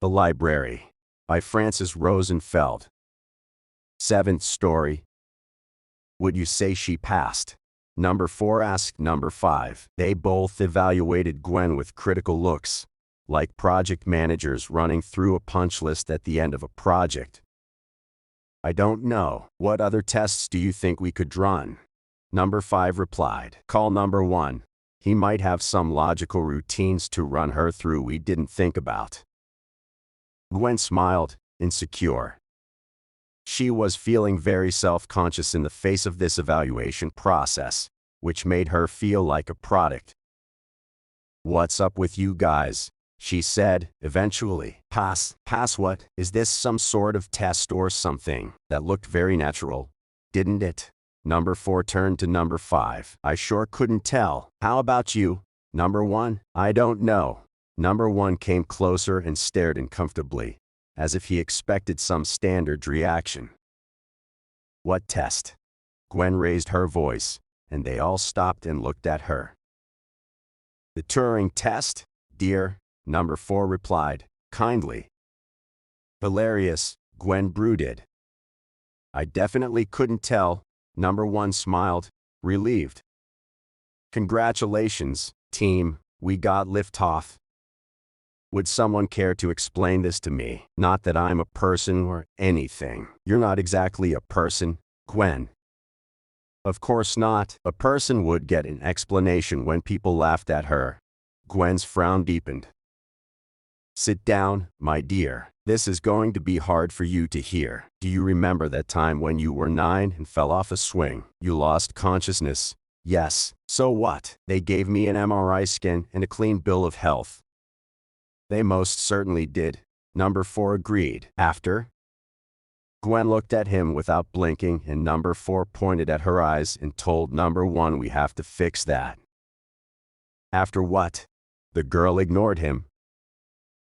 The Library by Frances Rosenfeld. 7th story. Would you say she passed? Number 4 asked number 5. They both evaluated Gwen with critical looks, like project managers running through a punch list at the end of a project. I don't know. What other tests do you think we could run? Number 5 replied. Call number 1. He might have some logical routines to run her through we didn't think about. Gwen smiled, insecure. She was feeling very self-conscious in the face of this evaluation process, which made her feel like a product. What's up with you guys? She said, eventually. Pass what? Is this some sort of test or something? That looked very natural, didn't it? Number 4 turned to number 5. I sure couldn't tell. How about you? Number 1? I don't know. Number 1 came closer and stared uncomfortably, as if he expected some standard reaction. What test? Gwen raised her voice, and they all stopped and looked at her. The Turing test, dear, number 4 replied, kindly. Hilarious, Gwen brooded. I definitely couldn't tell, number 1 smiled, relieved. Congratulations, team, we got liftoff. Would someone care to explain this to me? Not that I'm a person or anything. You're not exactly a person, Gwen. Of course not. A person would get an explanation when people laughed at her. Gwen's frown deepened. Sit down, my dear. This is going to be hard for you to hear. Do you remember that time when you were 9 and fell off a swing? You lost consciousness. Yes. So what? They gave me an MRI scan and a clean bill of health. They most certainly did, number 4 agreed. After? Gwen looked at him without blinking, and number 4 pointed at her eyes and told number 1 we have to fix that. After what? The girl ignored him.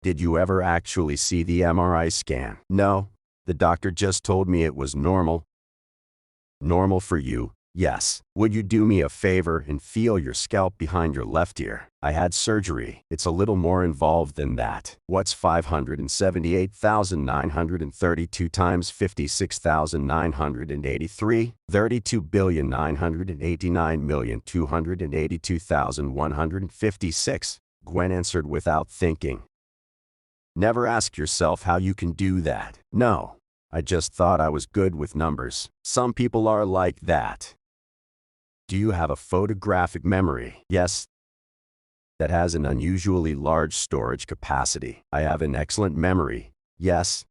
Did you ever actually see the MRI scan? No, the doctor just told me it was normal. Normal for you? Yes. Would you do me a favor and feel your scalp behind your left ear? I had surgery. It's a little more involved than that. What's 578,932 times 56,983? 32,989,282,156. Gwen answered without thinking. Never ask yourself how you can do that. No. I just thought I was good with numbers. Some people are like that. Do you have a photographic memory? Yes. That has an unusually large storage capacity. I have an excellent memory. Yes.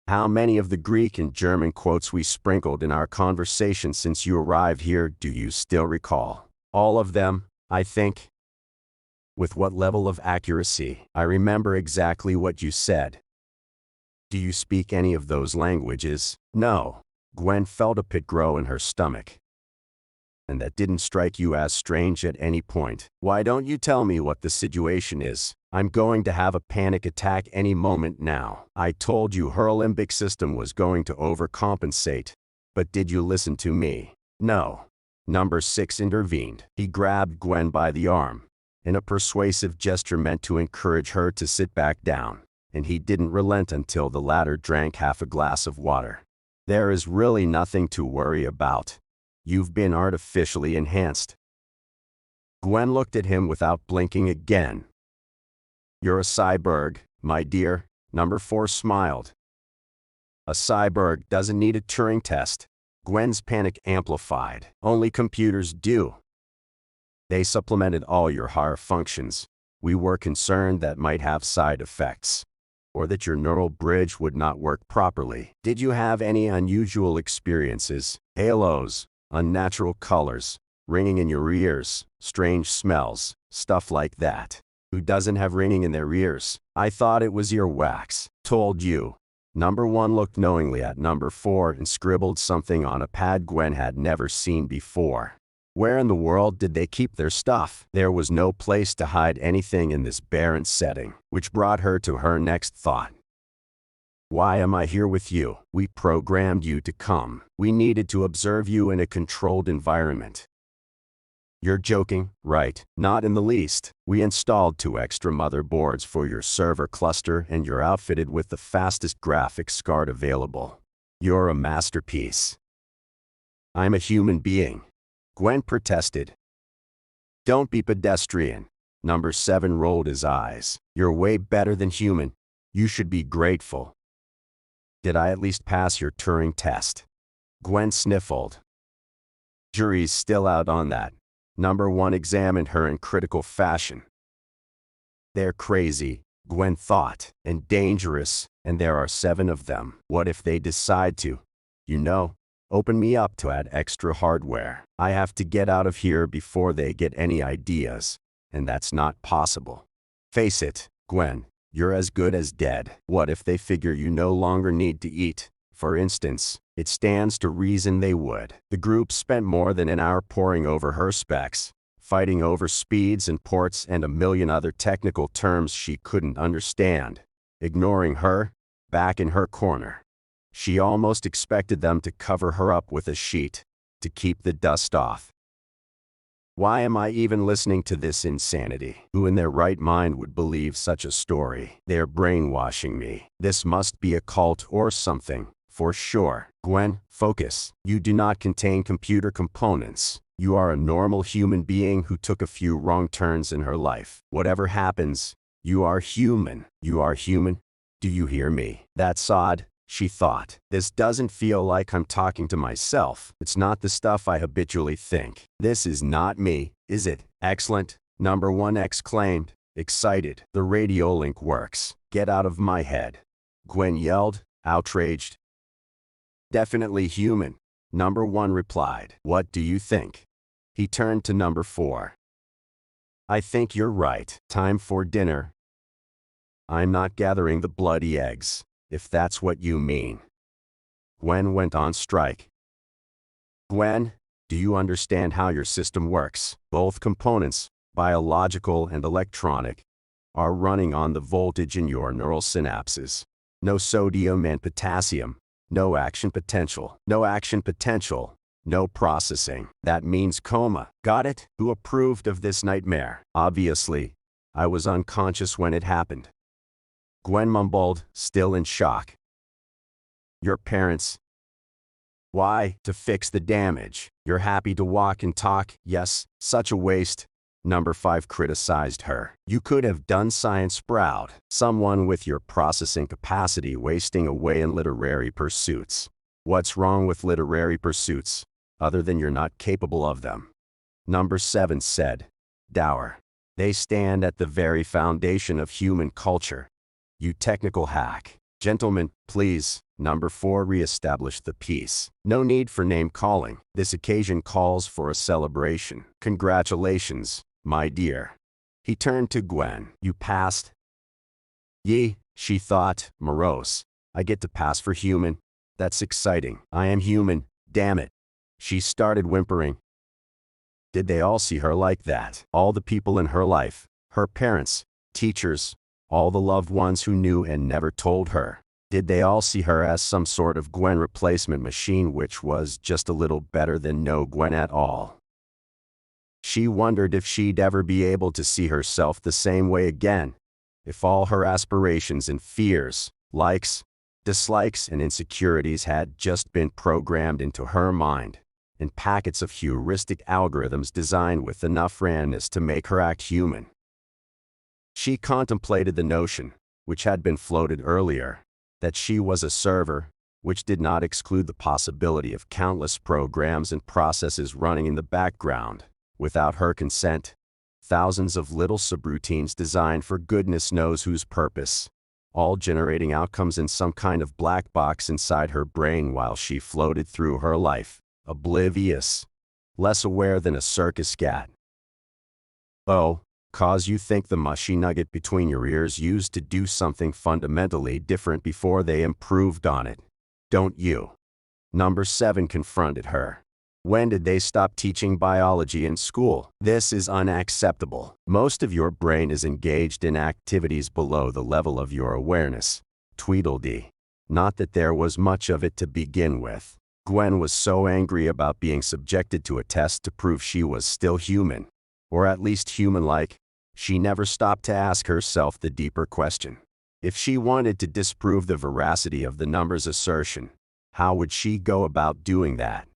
How many of the Greek and German quotes we sprinkled in our conversation since you arrived here do you still recall? All of them, I think. With what level of accuracy? I remember exactly what you said. Do you speak any of those languages? No. Gwen felt a pit grow in her stomach. And that didn't strike you as strange at any point. Why don't you tell me what the situation is? I'm going to have a panic attack any moment now. I told you her limbic system was going to overcompensate. But did you listen to me? No. Number 6 intervened. He grabbed Gwen by the arm, in a persuasive gesture meant to encourage her to sit back down, and he didn't relent until the latter drank half a glass of water. There is really nothing to worry about. You've been artificially enhanced. Gwen looked at him without blinking again. You're a cyborg, my dear, number 4 smiled. A cyborg doesn't need a Turing test. Gwen's panic amplified. Only computers do. They supplemented all your higher functions. We were concerned that might have side effects, or that your neural bridge would not work properly. Did you have any unusual experiences? Halos, unnatural colors, ringing in your ears, strange smells, stuff like that. Who doesn't have ringing in their ears? I thought it was earwax. Told you. Number 1 looked knowingly at number 4 and scribbled something on a pad Gwen had never seen before. Where in the world did they keep their stuff? There was no place to hide anything in this barren setting, which brought her to her next thought. Why am I here with you? We programmed you to come. We needed to observe you in a controlled environment. You're joking, right? Not in the least. We installed 2 extra motherboards for your server cluster and you're outfitted with the fastest graphics card available. You're a masterpiece. I'm a human being. Gwen protested. Don't be pedestrian. Number 7 rolled his eyes. You're way better than human. You should be grateful. Did I at least pass your Turing test? Gwen sniffled. Jury's still out on that. Number 1 examined her in critical fashion. They're crazy, Gwen thought, and dangerous, and there are 7 of them. What if they decide to, open me up to add extra hardware? I have to get out of here before they get any ideas, and that's not possible. Face it, Gwen, you're as good as dead. What if they figure you no longer need to eat? For instance, it stands to reason they would. The group spent more than an hour poring over her specs, fighting over speeds and ports and a million other technical terms she couldn't understand. Ignoring her, back in her corner. She almost expected them to cover her up with a sheet, to keep the dust off. Why am I even listening to this insanity? Who in their right mind would believe such a story? They're brainwashing me. This must be a cult or something, for sure. Gwen, focus. You do not contain computer components. You are a normal human being who took a few wrong turns in her life. Whatever happens, you are human. You are human. Do you hear me? That's odd, she thought. This doesn't feel like I'm talking to myself. It's not the stuff I habitually think. This is not me, is it? Excellent, Number 1 exclaimed, excited. The radio link works. Get out of my head. Gwen yelled, outraged. Definitely human, Number 1 replied. What do you think? He turned to Number 4. I think you're right. Time for dinner. I'm not gathering the bloody eggs, if that's what you mean. Gwen went on strike. Gwen, do you understand how your system works? Both components, biological and electronic, are running on the voltage in your neural synapses. No sodium and potassium, no action potential. No action potential, no processing. That means coma. Got it? Who approved of this nightmare? Obviously, I was unconscious when it happened. Gwen mumbled, still in shock. Your parents. Why? To fix the damage. You're happy to walk and talk? Yes, such a waste. Number 5 criticized her. You could have done science proud. Someone with your processing capacity wasting away in literary pursuits. What's wrong with literary pursuits, other than you're not capable of them? Number 7 said. Dour. They stand at the very foundation of human culture. You technical hack. Gentlemen, please. Number 4 reestablished the peace. No need for name-calling. This occasion calls for a celebration. Congratulations, my dear. He turned to Gwen. You passed? Yee, she thought, morose. I get to pass for human. That's exciting. I am human, damn it. She started whimpering. Did they all see her like that? All the people in her life, her parents, teachers, all the loved ones who knew and never told her. Did they all see her as some sort of Gwen replacement machine which was just a little better than no Gwen at all? She wondered if she'd ever be able to see herself the same way again, if all her aspirations and fears, likes, dislikes and insecurities had just been programmed into her mind, in packets of heuristic algorithms designed with enough randomness to make her act human. She contemplated the notion, which had been floated earlier, that she was a server, which did not exclude the possibility of countless programs and processes running in the background, without her consent, thousands of little subroutines designed for goodness knows whose purpose, all generating outcomes in some kind of black box inside her brain while she floated through her life, oblivious, less aware than a circus cat. Oh, cause you think the mushy nugget between your ears used to do something fundamentally different before they improved on it, don't you? Number 7 confronted her. When did they stop teaching biology in school? This is unacceptable. Most of your brain is engaged in activities below the level of your awareness. Tweedledee. Not that there was much of it to begin with. Gwen was so angry about being subjected to a test to prove she was still human, or at least human-like, she never stopped to ask herself the deeper question. If she wanted to disprove the veracity of the number's assertion, how would she go about doing that?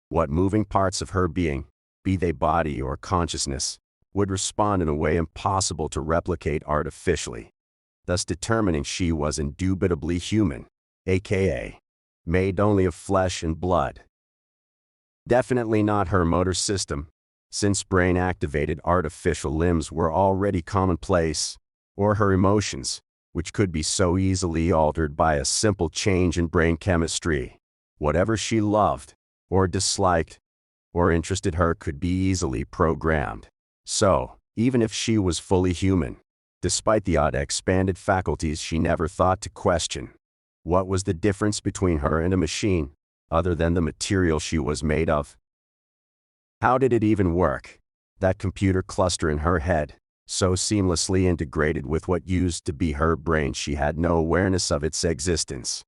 What moving parts of her being, be they body or consciousness, would respond in a way impossible to replicate artificially, thus determining she was indubitably human, aka made only of flesh and blood. Definitely not her motor system, since brain-activated artificial limbs were already commonplace, or her emotions, which could be so easily altered by a simple change in brain chemistry. Whatever she loved, or disliked, or interested her could be easily programmed. So, even if she was fully human, despite the odd expanded faculties she never thought to question, what was the difference between her and a machine, other than the material she was made of? How did it even work? That computer cluster in her head, so seamlessly integrated with what used to be her brain she had no awareness of its existence.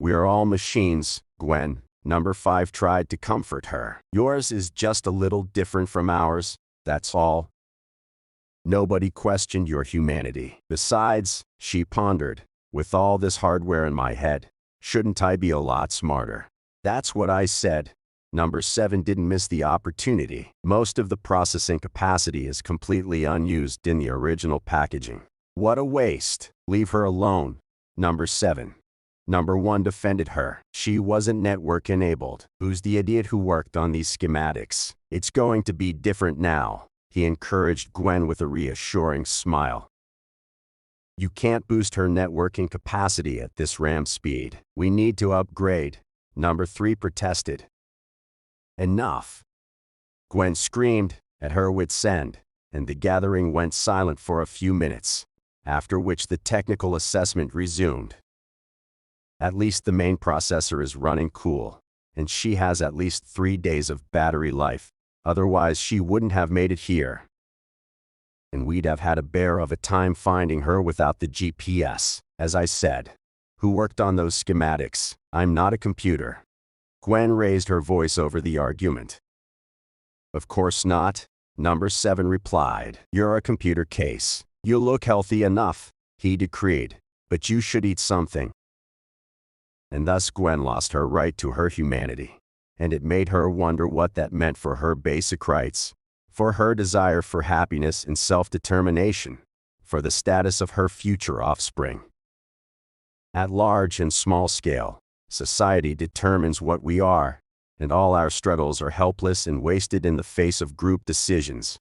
"We are all machines, Gwen," Number 5 tried to comfort her. "Yours is just a little different from ours, that's all. Nobody questioned your humanity. Besides," she pondered, "with all this hardware in my head, shouldn't I be a lot smarter?" "That's what I said." Number 7 didn't miss the opportunity. Most of the processing capacity is completely unused in the original packaging. "What a waste. Leave her alone." Number 7. Number 1 defended her. "She wasn't network enabled. Who's the idiot who worked on these schematics? It's going to be different now," he encouraged Gwen with a reassuring smile. "You can't boost her networking capacity at this RAM speed. We need to upgrade," Number 3 protested. "Enough!" Gwen screamed, at her wit's end, and the gathering went silent for a few minutes, after which the technical assessment resumed. "At least the main processor is running cool, and she has at least 3 days of battery life, otherwise she wouldn't have made it here. And we'd have had a bear of a time finding her without the GPS, as I said. Who worked on those schematics? I'm not a computer." Gwen raised her voice over the argument. "Of course not," Number 7 replied. "You're a computer case. You look healthy enough," he decreed, "but you should eat something." And thus Gwen lost her right to her humanity, and it made her wonder what that meant for her basic rights, for her desire for happiness and self-determination, for the status of her future offspring. At large and small scale, society determines what we are, and all our struggles are helpless and wasted in the face of group decisions.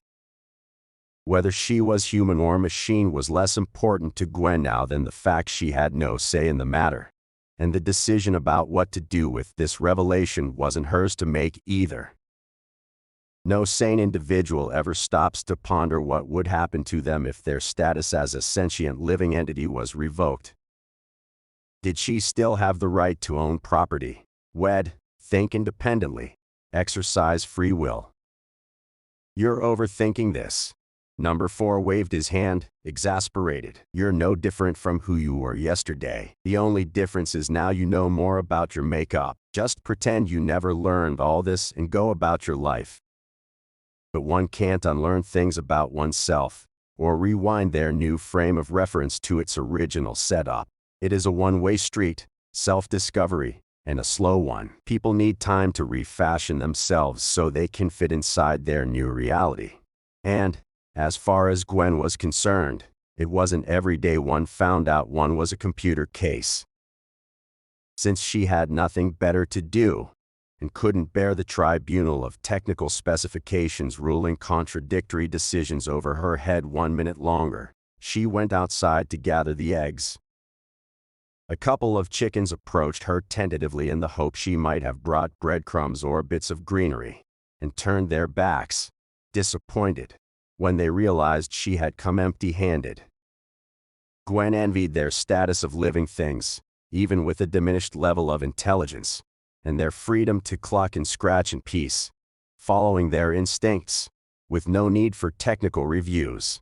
Whether she was human or machine was less important to Gwen now than the fact she had no say in the matter, and the decision about what to do with this revelation wasn't hers to make either. No sane individual ever stops to ponder what would happen to them if their status as a sentient living entity was revoked. Did she still have the right to own property, wed, think independently, exercise free will? "You're overthinking this." Number 4 waved his hand, exasperated. "You're no different from who you were yesterday. The only difference is now you know more about your makeup. Just pretend you never learned all this and go about your life." But one can't unlearn things about oneself, or rewind their new frame of reference to its original setup. It is a one-way street, self-discovery, and a slow one. People need time to refashion themselves so they can fit inside their new reality. And, as far as Gwen was concerned, it wasn't every day one found out one was a computer case. Since she had nothing better to do, and couldn't bear the tribunal of technical specifications ruling contradictory decisions over her head 1 minute longer, she went outside to gather the eggs. A couple of chickens approached her tentatively in the hope she might have brought breadcrumbs or bits of greenery, and turned their backs, disappointed, when they realized she had come empty-handed. Gwen envied their status of living things, even with a diminished level of intelligence, and their freedom to cluck and scratch in peace, following their instincts, with no need for technical reviews.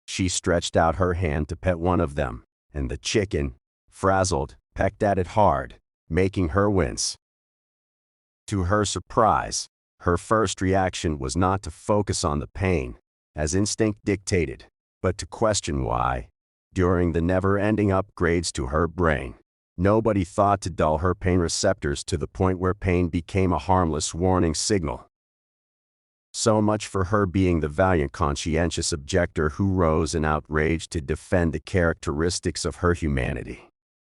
She stretched out her hand to pet one of them, and the chicken, frazzled, pecked at it hard, making her wince. To her surprise, her first reaction was not to focus on the pain, as instinct dictated, but to question why, during the never-ending upgrades to her brain, nobody thought to dull her pain receptors to the point where pain became a harmless warning signal. So much for her being the valiant conscientious objector who rose in outrage to defend the characteristics of her humanity.